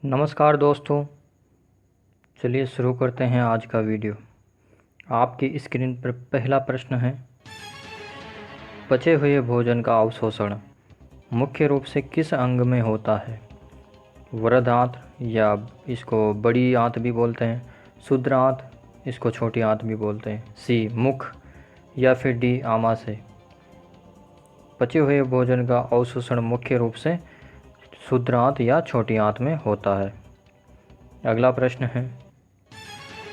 नमस्कार दोस्तों। चलिए शुरू करते हैं आज का वीडियो। आपकी स्क्रीन पर पहला प्रश्न है, पचे हुए भोजन का अवशोषण मुख्य रूप से किस अंग में होता है? वृहद आंत, या इसको बड़ी आंत भी बोलते हैं, क्षुद्र आंत, इसको छोटी आंत भी बोलते हैं, सी मुख, या फिर डी आमाशय। पचे हुए भोजन का अवशोषण मुख्य रूप से क्षुद्र आंत या छोटी आंत में होता है। अगला प्रश्न है,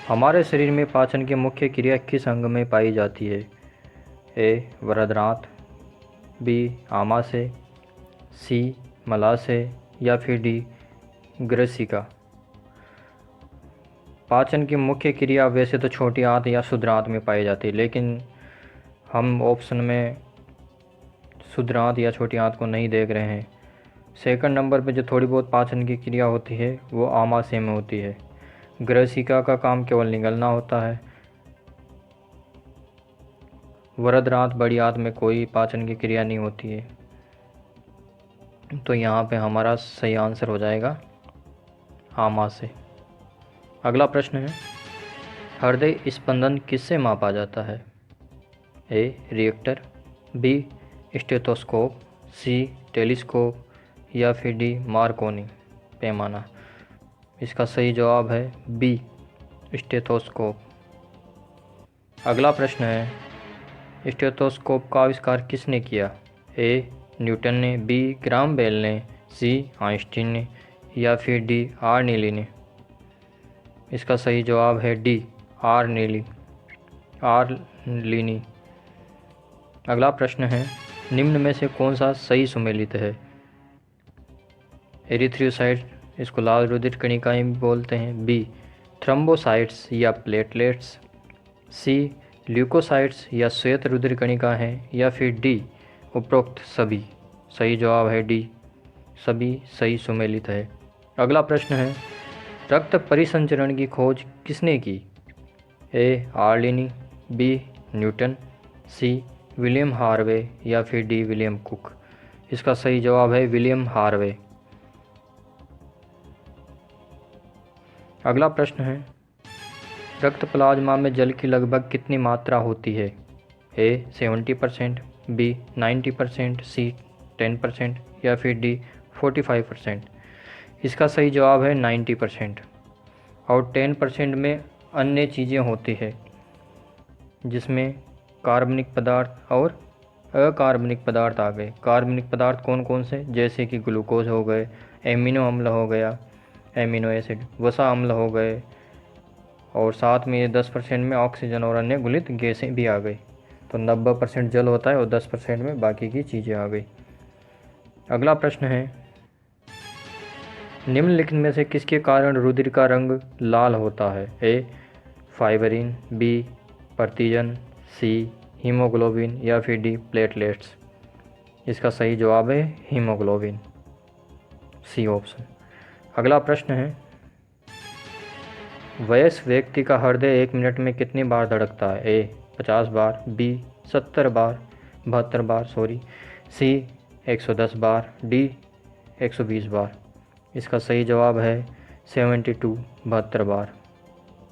हमारे शरीर में पाचन की मुख्य क्रिया किस अंग में पाई जाती है? ए वृहदांत, बी आमाशय, सी मलाशय, या फिर डी ग्रसिका। पाचन की मुख्य क्रिया वैसे तो छोटी आंत या क्षुद्र आंत में पाई जाती है, लेकिन हम ऑप्शन में क्षुद्र आंत या छोटी आंत को नहीं देख रहे हैं। सेकंड नंबर पे जो थोड़ी बहुत पाचन की क्रिया होती है वो आमाशय में होती है। ग्रसिका का काम केवल निगलना होता है। वृहदांत बड़ी आंत में कोई पाचन की क्रिया नहीं होती है, तो यहाँ पे हमारा सही आंसर हो जाएगा आमाशय। अगला प्रश्न है, हृदय स्पंदन किससे मापा जाता है? ए रिएक्टर, बी स्टेथोस्कोप, सी टेलीस्कोप, या फिर डी मार्कोनी पैमाना। इसका सही जवाब है बी स्टेथोस्कोप। अगला प्रश्न है, स्टेथोस्कोप का आविष्कार किसने किया? ए न्यूटन ने, बी ग्राम बेल ने, सी आइंस्टीन ने, या फिर डी आर्नेली ने। इसका सही जवाब है डी आर्लिनी। अगला प्रश्न है, निम्न में से कौन सा सही सुमेलित है? एरिथ्रोसाइट, इसको लाल रुधिर कणिकाएं भी बोलते हैं, बी थ्रोम्बोसाइट्स या प्लेटलेट्स, सी ल्यूकोसाइट्स या श्वेत रुधिर कणिका हैं, या फिर डी उपरोक्त सभी। सही जवाब है डी सभी सही सुमेलित है। अगला प्रश्न है, रक्त परिसंचरण की खोज किसने की? ए आर्लिनी, B Newton, C William Harvey, या फिर डी विलियम कुक। इसका सही जवाब है विलियम हार्वे। अगला प्रश्न है, रक्त प्लाज्मा में जल की लगभग कितनी मात्रा होती है? ए 70%, बी 90%, सी 10%, या फिर डी 45%। इसका सही जवाब है 90%। और 10% में अन्य चीज़ें होती है, जिसमें कार्बनिक पदार्थ और अकार्बनिक पदार्थ आ गए। कार्बनिक पदार्थ कौन कौन से? जैसे कि ग्लूकोज हो गए, एमिनो अम्ल हो गया, एमिनो एसिड, वसा अम्ल हो गए, और साथ में ये 10% में ऑक्सीजन और अन्य गुलित गैसें भी आ गई। तो 90% जल होता है और 10% में बाकी की चीज़ें आ गई। अगला प्रश्न है, निम्नलिखित में से किसके कारण रुधिर का रंग लाल होता है? ए फाइब्रिन, बी पर्तीजन, सी हीमोग्लोबिन, या फिर डी प्लेटलेट्स। इसका सही जवाब है हीमोग्लोबिन, सी ऑप्शन। अगला प्रश्न है, वयस्क व्यक्ति का हृदय 1 मिनट में कितनी बार धड़कता है? ए 50 बार, बी 70 बार 72 बार सी 110 बार, डी 120 बार। इसका सही जवाब है 72 बार।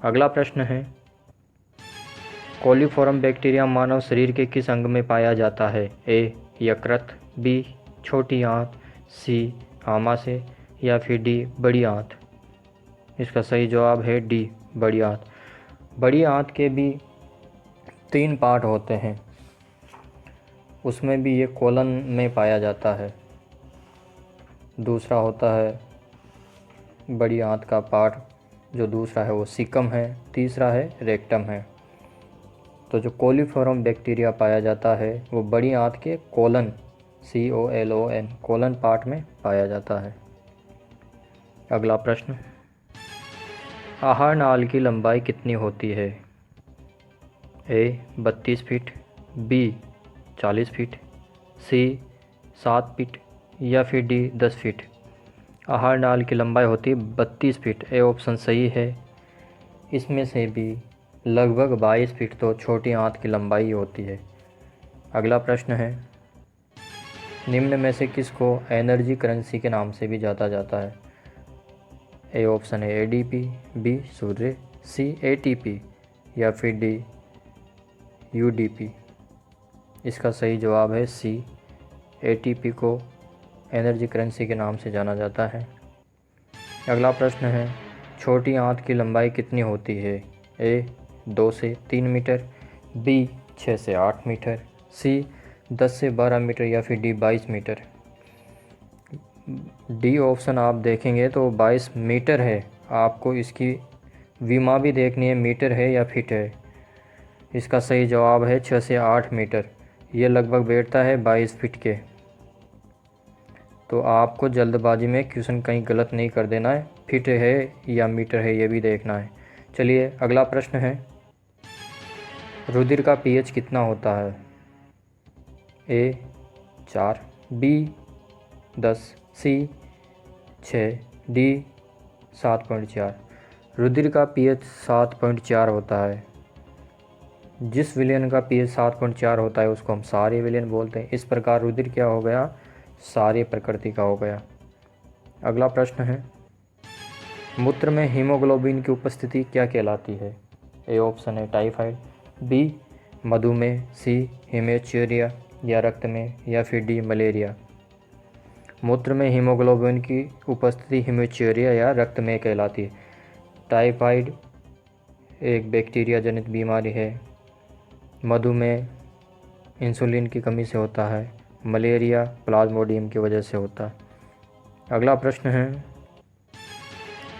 अगला प्रश्न है, कोलीफॉर्म बैक्टीरिया मानव शरीर के किस अंग में पाया जाता है? ए यकृत, बी छोटी आंत, सी आमाशय, या फिर डी बड़ी आंत। इसका सही जवाब है डी बड़ी आंत। बड़ी आंत के भी 3 पार्ट होते हैं, उसमें भी ये कोलन में पाया जाता है। दूसरा होता है बड़ी आंत का पार्ट, जो दूसरा है वो सीकम है, तीसरा है रेक्टम है। तो जो कोलीफॉर्म बैक्टीरिया पाया जाता है वो बड़ी आंत के कोलन, COLON कोलन पार्ट में पाया जाता है। अगला प्रश्न, आहार नाल की लंबाई कितनी होती है? ए 32 फीट, बी 40 फीट, सी 7 फीट, या फिर डी 10 फीट। आहार नाल की लंबाई होती है 32 फीट। ए ऑप्शन सही है। इसमें से भी लगभग 22 फीट तो छोटी आंत की लंबाई होती है। अगला प्रश्न है, निम्न में से किसको एनर्जी करेंसी के नाम से भी जाना जाता है? ए ऑप्शन है एडीपी, बी सूर्य, सी एटीपी या फिर डी यूडीपी। इसका सही जवाब है सी, एटीपी को एनर्जी करेंसी के नाम से जाना जाता है। अगला प्रश्न है, छोटी आंत की लंबाई कितनी होती है? ए 2 से 3 मीटर, बी 6 से 8 मीटर, सी 10 से 12 मीटर या फिर डी 22 मीटर। डी ऑप्शन आप देखेंगे तो 22 मीटर है। आपको इसकी विमा भी देखनी है, मीटर है या फीट है। इसका सही जवाब है 6 से 8 मीटर। ये लगभग बैठता है 22 फीट के। तो आपको जल्दबाजी में क्वेश्चन कहीं गलत नहीं कर देना है, फीट है या मीटर है ये भी देखना है। चलिए अगला प्रश्न है, रुधिर का पीएच कितना होता है? ए 4, बी 10, सी 6, डी 7.4। रुधिर का पीएच 7.4 होता है। जिस विलयन का पीएच 7.4 होता है उसको हम क्षारीय विलयन बोलते हैं। इस प्रकार रुधिर क्या हो गया? क्षारीय प्रकृति का हो गया। अगला प्रश्न है, मूत्र में हीमोग्लोबिन की उपस्थिति क्या कहलाती है? ए ऑप्शन है टाइफाइड, बी मधुमेह, सी हीमेचुरिया या रक्त में, या फिर डी मलेरिया। मूत्र में हीमोग्लोबिन की उपस्थिति हीमेचुरिया या रक्त में कहलाती है। टाइफाइड एक बैक्टीरिया जनित बीमारी है, मधुमेह इंसुलिन की कमी से होता है, मलेरिया प्लाज्मोडियम की वजह से होता है। अगला प्रश्न है,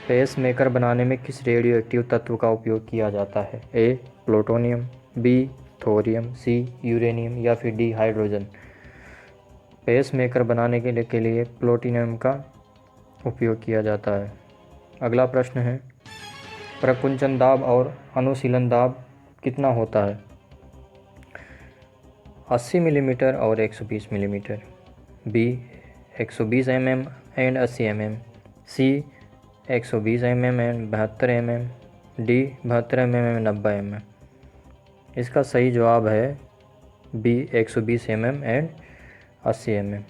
पेस मेकर बनाने में किस रेडियो एक्टिव तत्व का उपयोग किया जाता है? ए प्लूटोनियम, बी थोरियम, सी यूरेनियम या फिर डी हाइड्रोजन। पेस मेकर बनाने के लिए प्लूटोनियम का उपयोग किया जाता है। अगला प्रश्न है, प्रकुंचन दाब और अनुशीलन दाब कितना होता है? 80 मिलीमीटर और 120 millimetre, B 120 mm and 80 mm, C 120 mm and 72 mm, D 72 mm and 90 mm। इसका सही जवाब है बी 120 mm एंड 80 mm।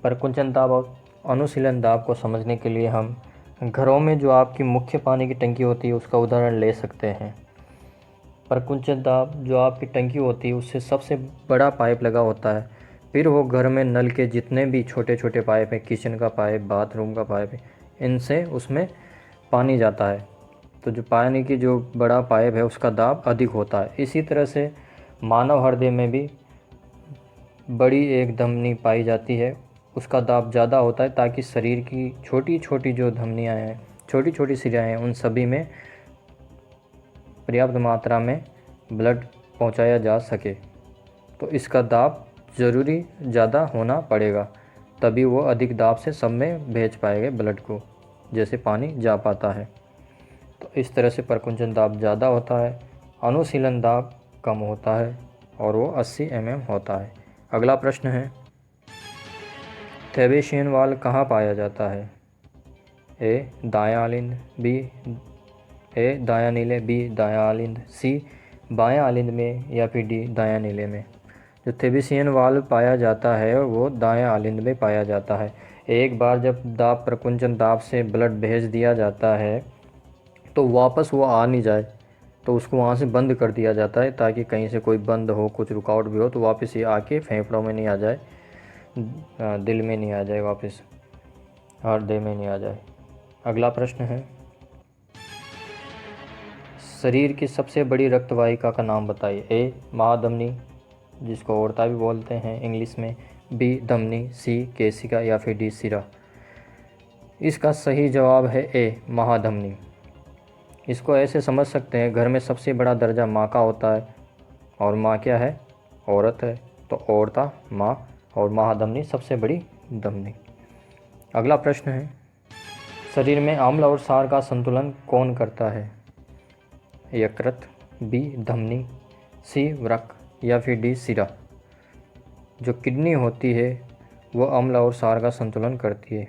प्रकुंचन दाब और अनुशीलन दाब को समझने के लिए हम घरों में जो आपकी मुख्य पानी की टंकी होती है उसका उदाहरण ले सकते हैं। प्रकुंचन दाब जो आपकी टंकी होती है उससे सबसे बड़ा पाइप लगा होता है, फिर वो घर में नल के जितने भी छोटे छोटे पाइप हैं, किचन का पाइप, बाथरूम का पाइप है, इनसे उसमें पानी जाता है। तो जो पानी की जो बड़ा पाइप है उसका दाब अधिक होता है। इसी तरह से मानव हृदय में भी बड़ी एक धमनी पाई जाती है, उसका दाब ज़्यादा होता है ताकि शरीर की छोटी छोटी जो धमनियाँ हैं, छोटी छोटी सिराएँ हैं, उन सभी में पर्याप्त मात्रा में ब्लड पहुंचाया जा सके। तो इसका दाब ज़रूरी ज़्यादा होना पड़ेगा, तभी वो अधिक दाब से सब में भेज पाएंगे ब्लड को, जैसे पानी जा पाता है। तो इस तरह से प्रकुंचन दाब ज़्यादा होता है, अनुशीलन दाब कम होता है और वो 80 mm होता है। अगला प्रश्न है, थेबेशियन वाल्व कहाँ पाया जाता है? ए दायां आलिंद, बी ए दायां नीले, बी दायां आलिंद, सी बायां आलिंद में या फिर डी दायां नीले में। जो थेबेशियन वाल्व पाया जाता है वो दायां आलिंद में पाया जाता है। एक बार जब दाब प्रकुंचन दाब से ब्लड भेज दिया जाता है तो वापस वो आ नहीं जाए, तो उसको वहाँ से बंद कर दिया जाता है ताकि कहीं से कोई बंद हो, कुछ रुकावट भी हो तो वापस ये आके फेफड़ों में नहीं आ जाए, दिल में नहीं आ जाए, वापस हृदय में नहीं आ जाए। अगला प्रश्न है, शरीर की सबसे बड़ी रक्तवाहिका का नाम बताइए। ए महाधमनी, जिसको ओरता भी बोलते हैं इंग्लिश में, बी धमनी, सी केशिका या फिर डी सिरा। इसका सही जवाब है ए महाधमनी। इसको ऐसे समझ सकते हैं, घर में सबसे बड़ा दर्जा माँ का होता है और माँ क्या है? औरत है, तो औरता माँ और महाधमनी सबसे बड़ी धमनी। अगला प्रश्न है, शरीर में अम्ल और क्षार का संतुलन कौन करता है? यकृत, बी धमनी, सी वृक्क या फिर डी सिरा। जो किडनी होती है वो अम्ल और क्षार का संतुलन करती है।